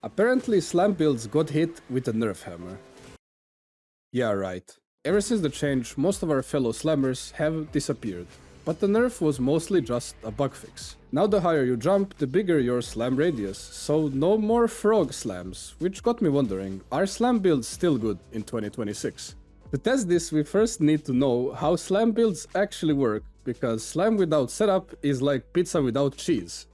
Apparently slam builds got hit with a nerf hammer. Yeah, right. Ever since the change, most of our fellow slammers have disappeared. But the nerf was mostly just a bug fix. Now the higher you jump, the bigger your slam radius, so no more frog slams, which got me wondering, are slam builds still good in 2026? To test this, we first need to know how slam builds actually work, because slam without setup is like pizza without cheese.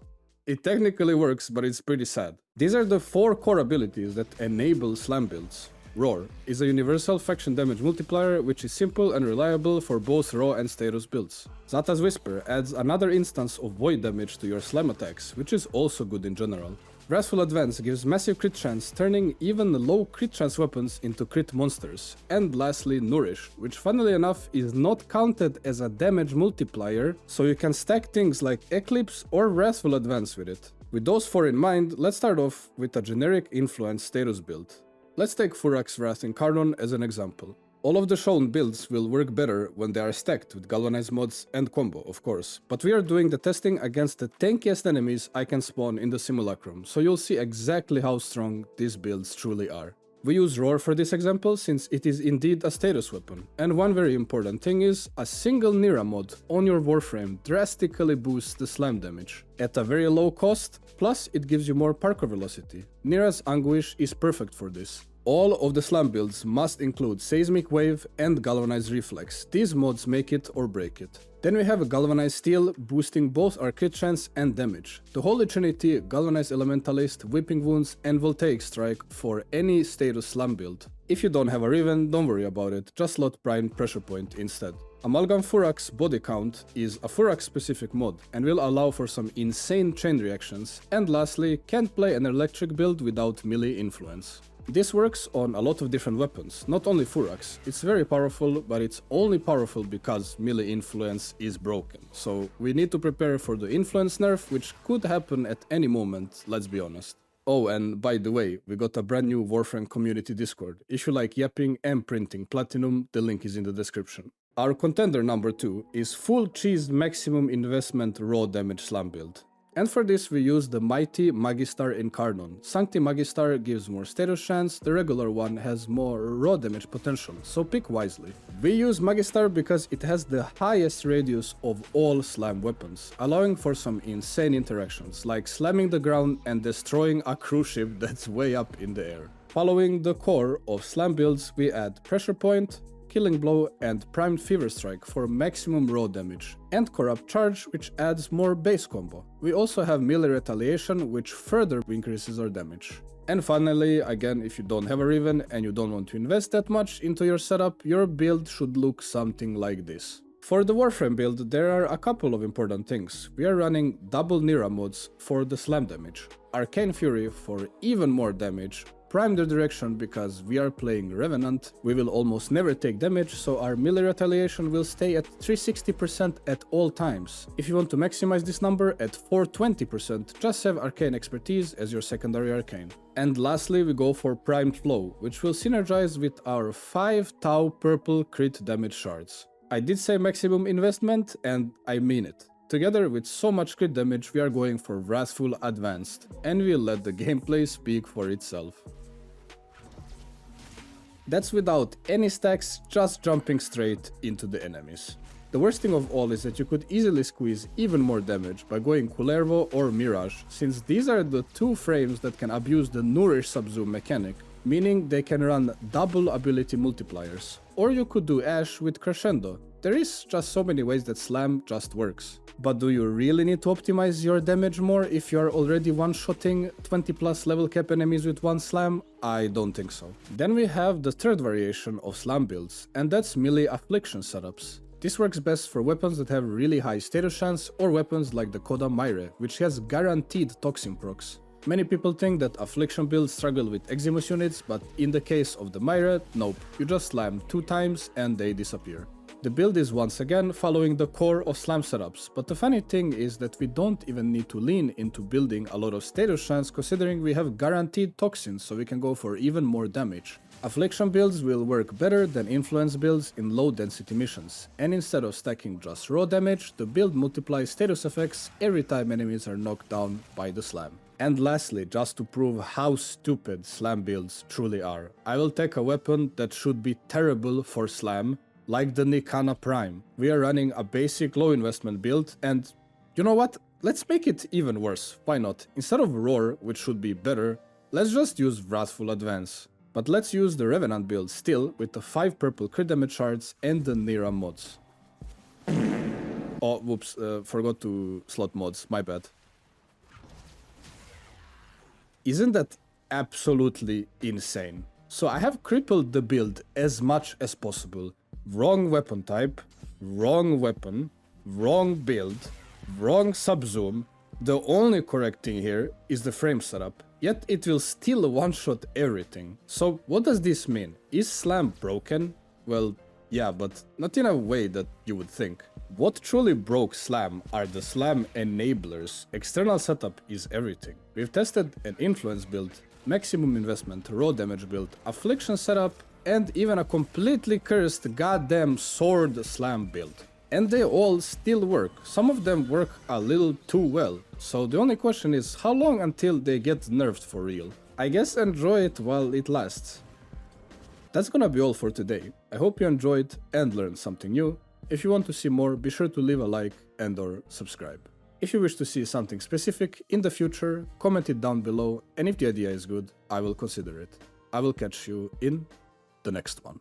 It technically works, but it's pretty sad. These are the 4 core abilities that enable slam builds. Roar is a universal faction damage multiplier which is simple and reliable for both raw and status builds. Zata's Whisper adds another instance of void damage to your slam attacks, which is also good in general. Wrathful Advance gives massive crit chance, turning even low crit chance weapons into crit monsters. And lastly, Nourish, which funnily enough is not counted as a damage multiplier, so you can stack things like Eclipse or Wrathful Advance with it. With those 4 in mind, let's start off with a generic influence status build. Let's take Furax Wrath Incarnon as an example. All of the shown builds will work better when they are stacked with galvanized mods and combo, of course, but we are doing the testing against the tankiest enemies I can spawn in the simulacrum, so you'll see exactly how strong these builds truly are. We use Roar for this example since it is indeed a status weapon, and one very important thing is, a single Nira mod on your Warframe drastically boosts the slam damage, at a very low cost, plus it gives you more parkour velocity. Nira's Anguish is perfect for this. All of the slam builds must include Seismic Wave and Galvanized Reflex. These mods make it or break it. Then we have a Galvanized Steel, boosting both our crit chance and damage. The Holy Trinity, Galvanized Elementalist, Whipping Wounds and Voltaic Strike for any status slam build. If you don't have a Riven, don't worry about it, just slot Prime Pressure Point instead. Amalgam Furax Body Count is a Furax specific mod and will allow for some insane chain reactions. And lastly, can't play an electric build without melee influence. This works on a lot of different weapons, not only Furax. It's very powerful, but it's only powerful because melee influence is broken. So we need to prepare for the influence nerf, which could happen at any moment, let's be honest. Oh, and by the way, we got a brand new Warframe community Discord. If you like yapping and printing platinum, the link is in the description. Our contender number 2 is full cheese maximum investment raw damage slam build. And for this we use the mighty Magistar Incarnon. Sancti Magistar gives more status chance, the regular one has more raw damage potential, so pick wisely. We use Magistar because it has the highest radius of all slam weapons, allowing for some insane interactions, like slamming the ground and destroying a cruise ship that's way up in the air. Following the core of slam builds, we add Pressure Point, Killing Blow and Primed Fever Strike for maximum raw damage, and Corrupt Charge, which adds more base combo. We also have Melee Retaliation, which further increases our damage. And finally, again, if you don't have a Riven and you don't want to invest that much into your setup, your build should look something like this. For the Warframe build, there are a couple of important things. We are running double Nira mods for the slam damage, Arcane Fury for even more damage, Prime the Direction because we are playing Revenant, we will almost never take damage, so our melee retaliation will stay at 360% at all times. If you want to maximize this number at 420%, just have Arcane Expertise as your secondary arcane. And lastly, we go for Primed Flow, which will synergize with our 5 Tau purple crit damage shards. I did say maximum investment, and I mean it. Together with so much crit damage, we are going for Wrathful Advanced, and we'll let the gameplay speak for itself. That's without any stacks, just jumping straight into the enemies. The worst thing of all is that you could easily squeeze even more damage by going Kullervo or Mirage, since these are the 2 frames that can abuse the Nourish subzoom mechanic, meaning they can run double ability multipliers. Or you could do Ash with Crescendo. There is just so many ways that Slam just works. But do you really need to optimize your damage more if you are already one-shotting 20 plus level cap enemies with one slam? I don't think so. Then we have the third variation of slam builds, and that's melee Affliction setups. This works best for weapons that have really high status chance or weapons like the Coda Mire, which has guaranteed toxin procs. Many people think that Affliction builds struggle with Eximus units, but in the case of the Mire, nope, you just slam 2 times and they disappear. The build is once again following the core of slam setups, but the funny thing is that we don't even need to lean into building a lot of status chance considering we have guaranteed toxins, so we can go for even more damage. Affliction builds will work better than influence builds in low density missions, and instead of stacking just raw damage, the build multiplies status effects every time enemies are knocked down by the slam. And lastly, just to prove how stupid slam builds truly are, I will take a weapon that should be terrible for slam, like the Nikana Prime. We are running a basic low investment build, and you know what? Let's make it even worse, why not? Instead of Roar, which should be better, let's just use Wrathful Advance. But let's use the Revenant build still, with the 5 purple crit damage shards and the Nira mods. Oh, whoops, forgot to slot mods, my bad. Isn't that absolutely insane? So I have crippled the build as much as possible. Wrong weapon type, wrong weapon, wrong build, wrong subzoom. The only correct thing here is the frame setup, yet it will still one-shot everything. So what does this mean? Is slam broken? Well, yeah, but not in a way that you would think. What truly broke slam are the slam enablers. External setup is everything. We've tested an influence build, maximum investment, raw damage build, affliction setup, and even a completely cursed goddamn sword slam build. And they all still work. Some of them work a little too well. So the only question is how long until they get nerfed for real? I guess enjoy it while it lasts. That's gonna be all for today. I hope you enjoyed and learned something new. If you want to see more, be sure to leave a like and or subscribe. If you wish to see something specific in the future, comment it down below, and if the idea is good, I will consider it. I will catch you in the next one.